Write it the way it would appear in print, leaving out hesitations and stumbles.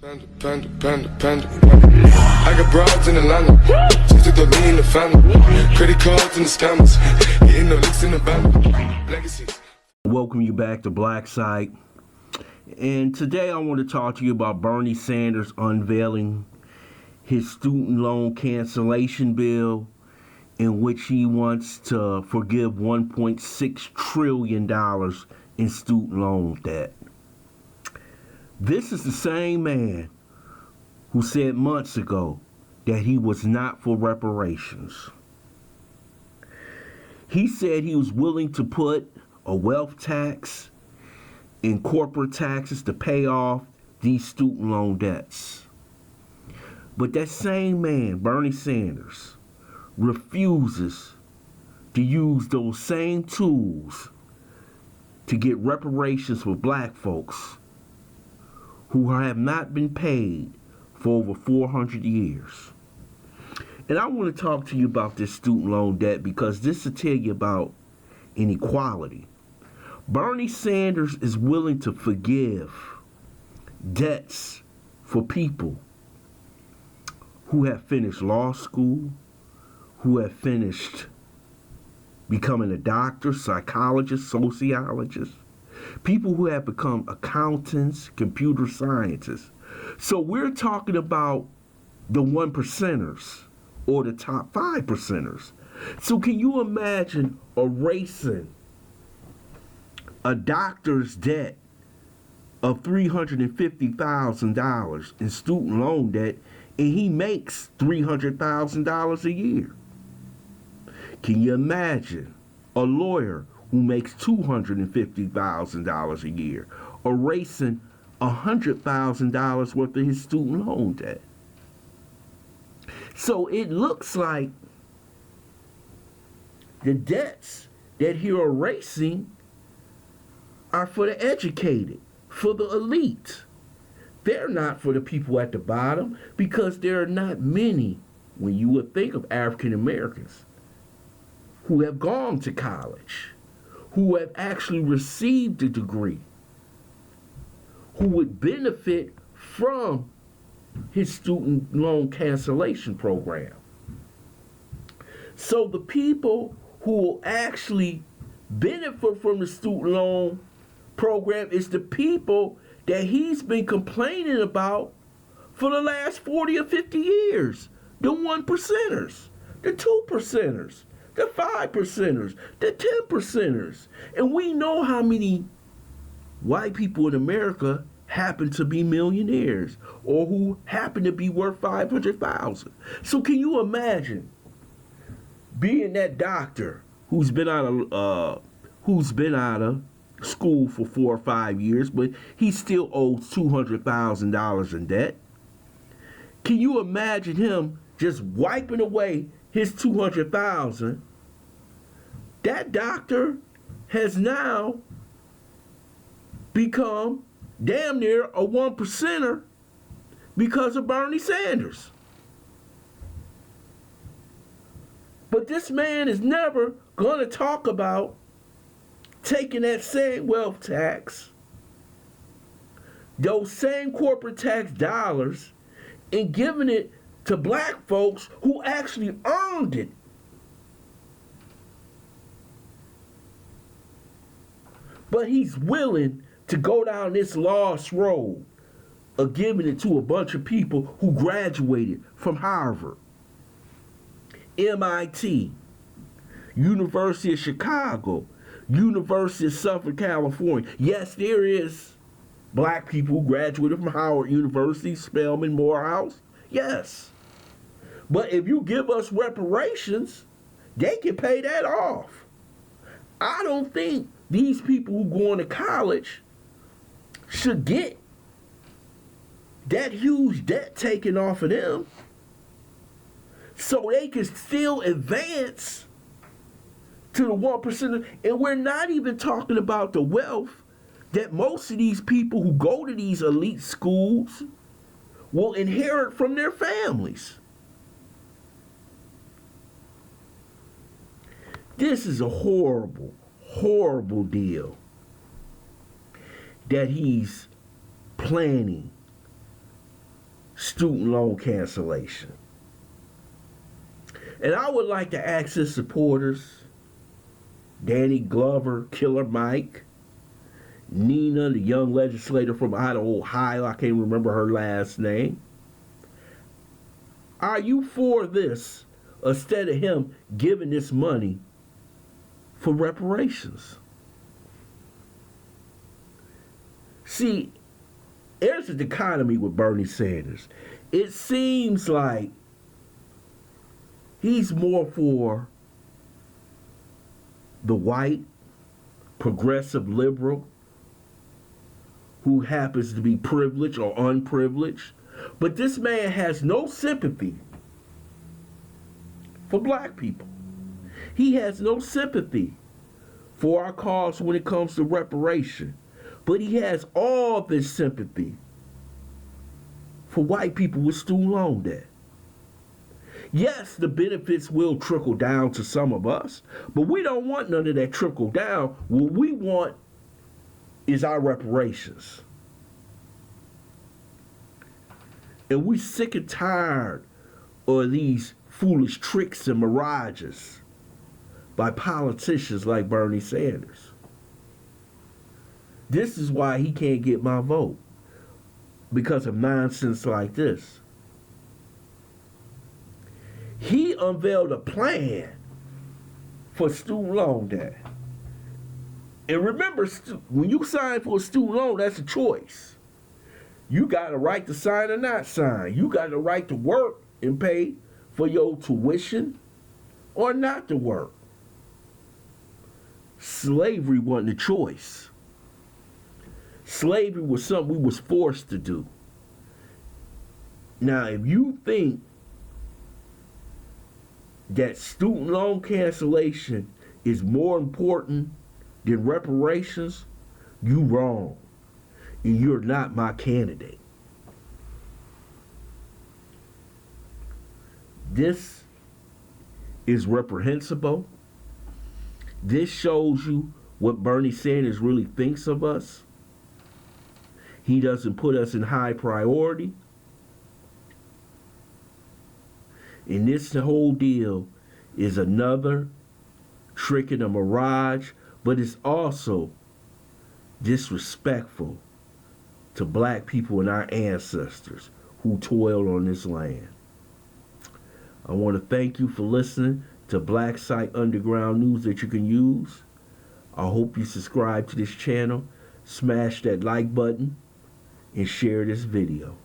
Panda. I got broads in Atlanta. Just took the lean in the family. Credit cards and the scammers. Hitting the licks in the band. Legacies. Welcome you back to Black Site. And today I want to talk to you about Bernie Sanders unveiling his student loan cancellation bill, in which he wants to forgive $1.6 trillion in student loan debt. This is the same man who said months ago that he was not for reparations. He said he was willing to put a wealth tax and corporate taxes to pay off these student loan debts. But that same man, Bernie Sanders, refuses to use those same tools to get reparations for black folks who have not been paid for over 400 years. And I want to talk to you about this student loan debt because this will tell you about inequality. Bernie Sanders is willing to forgive debts for people who have finished law school, who have finished becoming a doctor, psychologist, sociologist, people who have become accountants, computer scientists. So we're talking about the 1%ers or the top 5%ers. So can you imagine erasing a doctor's debt of $350,000 in student loan debt, and he makes $300,000 a year? Can you imagine a lawyer who makes $250,000 a year erasing $100,000 worth of his student loan debt? So it looks like the debts that he's erasing are for the educated, for the elite. They're not for the people at the bottom, because there are not many, when you would think of African Americans, who have gone to college, who have actually received a degree, who would benefit from his student loan cancellation program. So the people who will actually benefit from the student loan program is the people that he's been complaining about for the last 40 or 50 years. The 1%ers, the 2%ers, the 5%ers, the 10%ers. And we know how many white people in America happen to be millionaires or who happen to be worth $500,000. So can you imagine being that doctor who's been out of school for 4 or 5 years, but he still owes $200,000 in debt? Can you imagine him just wiping away his $200,000? That doctor has now become damn near a 1%er because of Bernie Sanders. But this man is never going to talk about taking that same wealth tax, those same corporate tax dollars, and giving it to black folks who actually earned it. But he's willing to go down this lost road of giving it to a bunch of people who graduated from Harvard, MIT, University of Chicago, University of Southern California. Yes, there is black people who graduated from Howard University, Spelman, Morehouse. Yes. But if you give us reparations, they can pay that off. I don't think these people who go to college should get that huge debt taken off of them so they can still advance to the 1%. And we're not even talking about the wealth that most of these people who go to these elite schools will inherit from their families. This is a horrible, horrible deal that he's planning student loan cancellation. And I would like to ask his supporters, Danny Glover, Killer Mike, Nina, the young legislator from Idaho, Ohio, I can't remember her last name. Are you for this instead of him giving this money for reparations? See, there's a dichotomy with Bernie Sanders. It seems like he's more for the white, progressive liberal who happens to be privileged or unprivileged. But this man has no sympathy for black people. He has no sympathy for our cause when it comes to reparation. But he has all this sympathy for white people with student loan debt. Yes, the benefits will trickle down to some of us, but we don't want none of that trickle down. What we want is our reparations. And we sick and tired of these foolish tricks and mirages by politicians like Bernie Sanders. This is why he can't get my vote, because of nonsense like this. He unveiled a plan for student loan debt. And remember, when you sign for a student loan, that's a choice. You got a right to sign or not sign. You got a right to work and pay for your tuition or not to work. Slavery wasn't a choice. Slavery was something we was forced to do. Now, if you think that student loan cancellation is more important than reparations, you wrong. And you're not my candidate. This is reprehensible. This shows you what Bernie Sanders really thinks of us. He doesn't put us in high priority. And this whole deal is another trick and a mirage, but it's also disrespectful to black people and our ancestors who toiled on this land. I want to thank you for listening to Black Site Underground News that you can use. I hope you subscribe to this channel, smash that like button, and share this video.